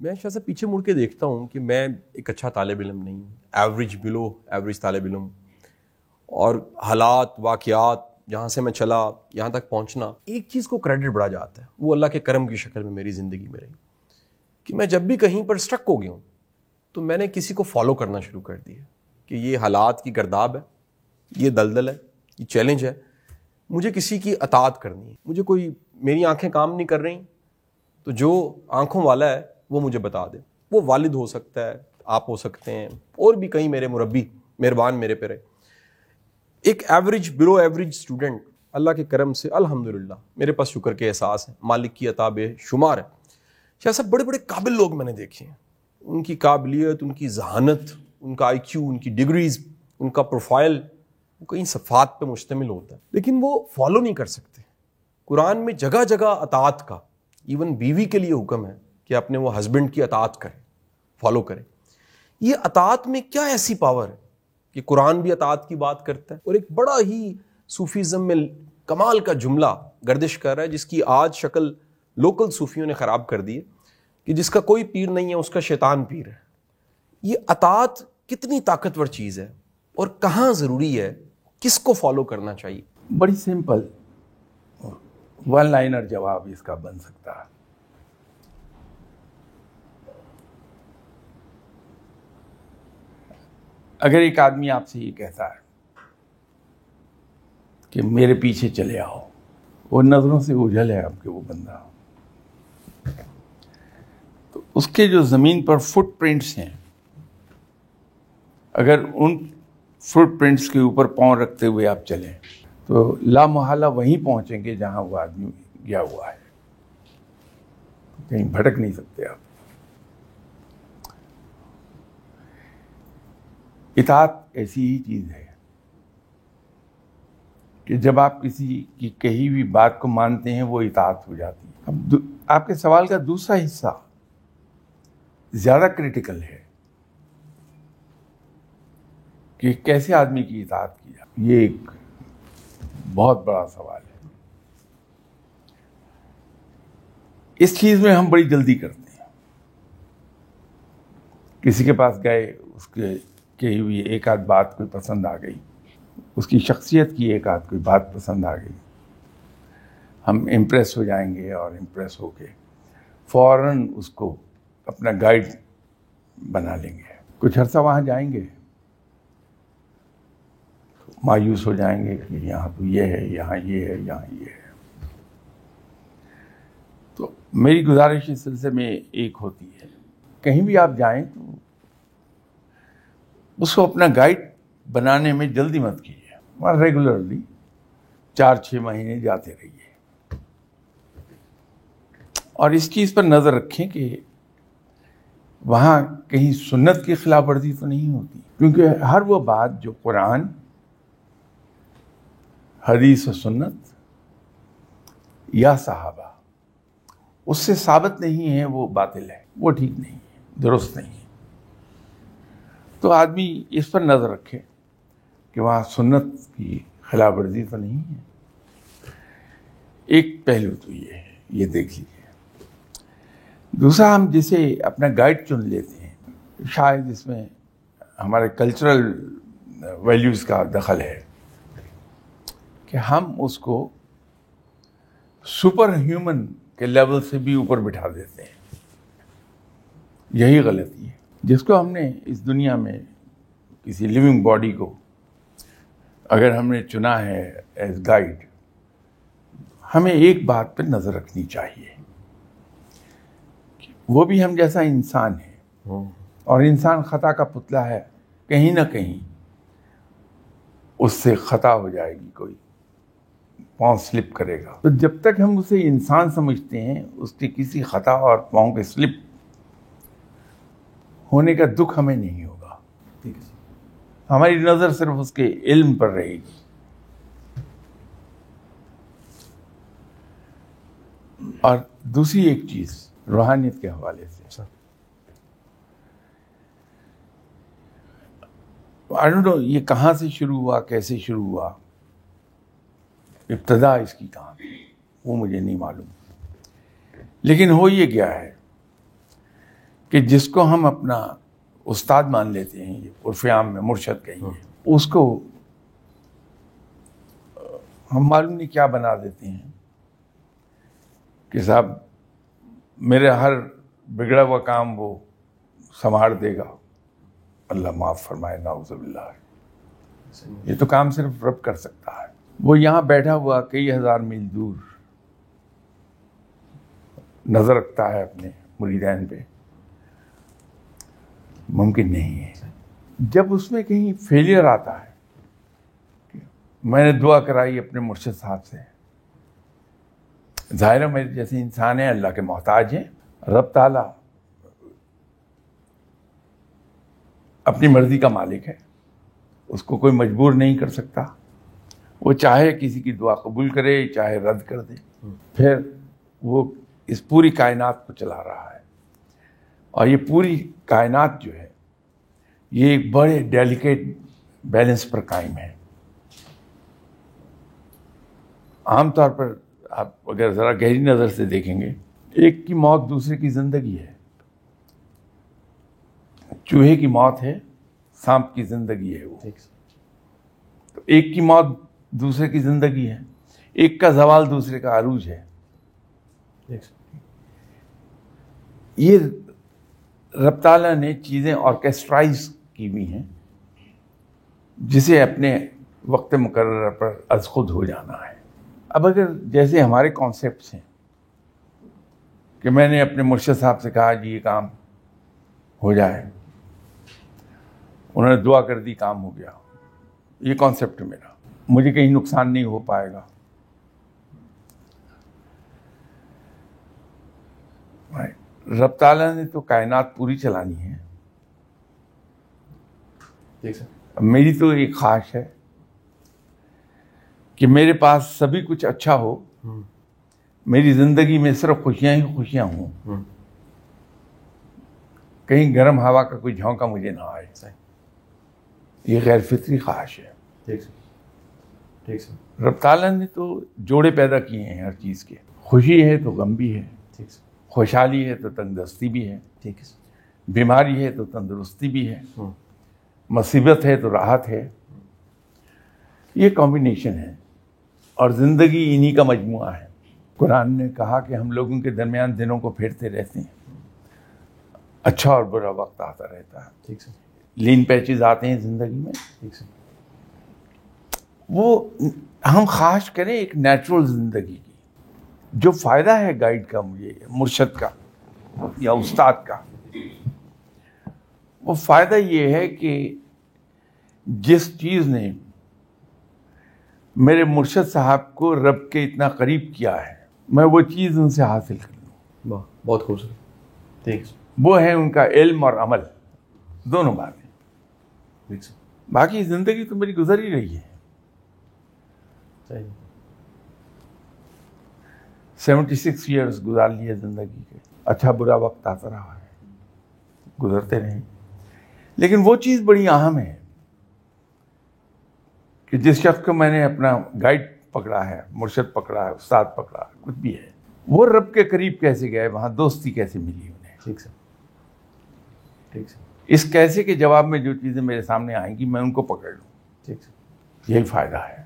میں شاید سے پیچھے مڑ کے دیکھتا ہوں کہ میں ایک اچھا طالب علم نہیں، ایوریج بلو ایوریج طالب علم، اور حالات واقعات جہاں سے میں چلا یہاں تک پہنچنا، ایک چیز کو کریڈٹ بڑھا جاتا ہے، وہ اللہ کے کرم کی شکل میں میری زندگی میں رہی کہ میں جب بھی کہیں پر سٹرک ہو گیا ہوں تو میں نے کسی کو فالو کرنا شروع کر دیا کہ یہ حالات کی گرداب ہے، یہ دلدل ہے، یہ چیلنج ہے، مجھے کسی کی اطاعت کرنی ہے، مجھے کوئی میری آنکھیں کام نہیں کر رہی تو جو آنکھوں والا ہے وہ مجھے بتا دے، وہ والد ہو سکتا ہے، آپ ہو سکتے ہیں، اور بھی کہیں میرے مربی مہربان میرے پہ رہے۔ ایک ایوریج بلو ایوریج اسٹوڈنٹ اللہ کے کرم سے الحمدللہ میرے پاس شکر کے احساس ہے، مالک کی عطا بے شمار ہے۔ شاید سب بڑے بڑے قابل لوگ میں نے دیکھے ہیں، ان کی قابلیت، ان کی ذہانت، ان کا آئی کیو، ان کی ڈگریز، ان کا پروفائل وہ کئی صفات پہ مشتمل ہوتا ہے، لیکن وہ فالو نہیں کر سکتے۔ قرآن میں جگہ جگہ اطاعت کا، ایون بیوی کے لیے حکم ہے کہ اپنے وہ ہسبینڈ کی اطاعت کرے، فالو کرے۔ یہ اطاعت میں کیا ایسی پاور ہے کہ قرآن بھی اطاعت کی بات کرتا ہے، اور ایک بڑا ہی صوفیزم میں کمال کا جملہ گردش کر رہا ہے جس کی آج شکل لوکل صوفیوں نے خراب کر دی ہے کہ جس کا کوئی پیر نہیں ہے اس کا شیطان پیر ہے۔ یہ اطاعت کتنی طاقتور چیز ہے اور کہاں ضروری ہے، کس کو فالو کرنا چاہیے؟ بڑی سمپل ون لائنر جواب اس کا بن سکتا ہے۔ اگر ایک آدمی آپ سے یہ کہتا ہے کہ میرے پیچھے چلے آؤ، وہ نظروں سے اوجھل ہے آپ کے وہ بندہ، تو اس کے جو زمین پر فٹ پرنٹس ہیں، اگر ان فٹ پرنٹس کے اوپر پاؤں رکھتے ہوئے آپ چلیں تو لا محالہ وہیں پہنچیں گے جہاں وہ آدمی گیا ہوا ہے، کہیں بھٹک نہیں سکتے آپ۔ اطاعت ایسی ہی چیز ہے کہ جب آپ کسی کی کہی ہوئی بات کو مانتے ہیں وہ اطاعت ہو جاتی ہے۔ اب آپ کے سوال کا دوسرا حصہ زیادہ کریٹیکل ہے کہ کیسے آدمی کی اطاعت کی جائے۔ یہ ایک بہت بڑا سوال ہے۔ اس چیز میں ہم بڑی جلدی کرتے ہیں، کسی کے پاس گئے، اس کے کہی ہوئی ایک آدھ بات کوئی پسند آ گئی، اس کی شخصیت کی ایک آدھ کوئی بات پسند آ گئی، ہم امپریس ہو جائیں گے اور امپریس ہو کے فوراً اس کو اپنا گائیڈ بنا لیں گے۔ کچھ عرصہ وہاں جائیں گے، مایوس ہو جائیں گے کہ یہاں تو یہ ہے، یہاں یہ ہے، یہاں یہ ہے۔ تو میری گزارش اس سلسلے میں ایک ہوتی ہے، کہیں بھی آپ جائیں تو اس کو اپنا گائیڈ بنانے میں جلدی مت کیجیے، اور ریگولرلی 4-6 مہینے جاتے رہیے، اور اس چیز پر نظر رکھیں کہ وہاں کہیں سنت کی خلاف ورزی تو نہیں ہوتی، کیونکہ ہر وہ بات جو قرآن، حدیث و سنت یا صحابہ اس سے ثابت نہیں ہے وہ باطل ہے، وہ ٹھیک نہیں ہے، درست نہیں ہے۔ تو آدمی اس پر نظر رکھے کہ وہاں سنت کی خلاف ورزی تو نہیں ہے۔ ایک پہلو تو یہ ہے، یہ دیکھ لیجیے۔ دوسرا، ہم جسے اپنا گائیڈ چن لیتے ہیں، شاید اس میں ہمارے کلچرل ویلیوز کا دخل ہے کہ ہم اس کو سپر ہیومن کے لیول سے بھی اوپر بٹھا دیتے ہیں۔ یہی غلطی ہے۔ جس کو ہم نے اس دنیا میں کسی لیونگ باڈی کو اگر ہم نے چنا ہے ایز گائیڈ، ہمیں ایک بات پہ نظر رکھنی چاہیے کہ وہ بھی ہم جیسا انسان ہے، اور انسان خطا کا پتلا ہے، کہیں نہ کہیں اس سے خطا ہو جائے گی، کوئی پاؤں سلپ کرے گا۔ تو جب تک ہم اسے انسان سمجھتے ہیں، اس کی کسی خطا اور پاؤں کے سلپ ہونے کا دکھ ہمیں نہیں ہوگا، ہماری نظر صرف اس کے علم پر رہے گی۔ اور دوسری ایک چیز روحانیت کے حوالے سے، I don't know یہ کہاں سے شروع ہوا، کیسے شروع ہوا، ابتدا اس کی کہاں وہ مجھے نہیں معلوم، لیکن ہو یہ گیا ہے کہ جس کو ہم اپنا استاد مان لیتے ہیں، عرف عام میں مرشد کہیں گے، اس کو ہم معلوم نہیں کیا بنا دیتے ہیں کہ صاحب میرے ہر بگڑا ہوا کام وہ سنوار دے گا، اللہ معاف فرمائے، نعوذ باللہ۔ یہ تو کام صرف رب کر سکتا ہے۔ وہ یہاں بیٹھا ہوا کئی ہزار میل دور نظر رکھتا ہے اپنے مریدین پہ، ممکن نہیں ہے۔ جب اس میں کہیں فیلئر آتا ہے، میں نے دعا کرائی اپنے مرشد صاحب سے، ظاہر ہے میرے جیسے انسان ہیں، اللہ کے محتاج ہیں، رب تعالیٰ اپنی مرضی کا مالک ہے، اس کو کوئی مجبور نہیں کر سکتا، وہ چاہے کسی کی دعا قبول کرے چاہے رد کر دے، پھر وہ اس پوری کائنات کو چلا رہا ہے۔ اور یہ پوری کائنات جو ہے یہ ایک بڑے ڈیلیکیٹ بیلنس پر قائم ہے۔ عام طور پر آپ اگر ذرا گہری نظر سے دیکھیں گے، ایک کی موت دوسرے کی زندگی ہے، چوہے کی موت ہے، سانپ کی زندگی ہے وہ، تو ایک کی موت دوسرے کی زندگی ہے، ایک کا زوال دوسرے کا عروج ہے۔ یہ رب تعالیٰ نے چیزیں آرکیسٹرائز کی ہوئی ہیں، جسے اپنے وقت مقررہ پر از خود ہو جانا ہے۔ اب اگر جیسے ہمارے کانسیپٹس ہیں کہ میں نے اپنے مرشد صاحب سے کہا جی یہ کام ہو جائے، انہوں نے دعا کر دی، کام ہو گیا، یہ کانسیپٹ ہے میرا، مجھے کہیں نقصان نہیں ہو پائے گا۔ رب تعالیٰ نے تو کائنات پوری چلانی ہے۔ میری تو ایک خواہش ہے کہ میرے پاس سبھی کچھ اچھا ہو، میری زندگی میں صرف خوشیاں ہی خوشیاں ہوں، کہیں گرم ہوا کا کوئی جھونکا مجھے نہ آئے۔ یہ غیر فطری خواہش ہے۔ رب تعالیٰ نے تو جوڑے پیدا کیے ہیں ہر چیز کے، خوشی ہے تو غم بھی ہے، خوشحالی ہے تو تنگ دستی بھی ہے، بیماری ہے تو تندرستی بھی ہے، مصیبت ہے تو راحت ہے۔ یہ کمبینیشن ہے، اور زندگی انہی کا مجموعہ ہے۔ قرآن نے کہا کہ ہم لوگوں کے درمیان دنوں کو پھیرتے رہتے ہیں، اچھا اور برا وقت آتا رہتا ہے، لین پیچز آتے ہیں زندگی میں۔ وہ ہم خواہش کریں ایک نیچرل زندگی کی، جو فائدہ ہے گائیڈ کا، مجھے مرشد کا یا استاد کا، وہ فائدہ یہ ہے کہ جس چیز نے میرے مرشد صاحب کو رب کے اتنا قریب کیا ہے، میں وہ چیز ان سے حاصل کر لوں۔ بہت خوبصورت۔ وہ ہے ان کا علم اور عمل، دونوں باتیں۔ باقی زندگی تو میری گزر ہی رہی ہے۔ 76 ایئرز گزار لیے زندگی کے، اچھا برا وقت آتا رہا ہے، گزرتے رہے، لیکن وہ چیز بڑی اہم ہے کہ جس شخص کو میں نے اپنا گائیڈ پکڑا ہے، مرشد پکڑا ہے، استاد پکڑا ہے، کچھ بھی ہے، وہ رب کے قریب کیسے گئے، وہاں دوستی کیسے ملی انہیں۔ اس کیسے کے جواب میں جو چیزیں میرے سامنے آئیں گی میں ان کو پکڑ لوں، یہی فائدہ ہے۔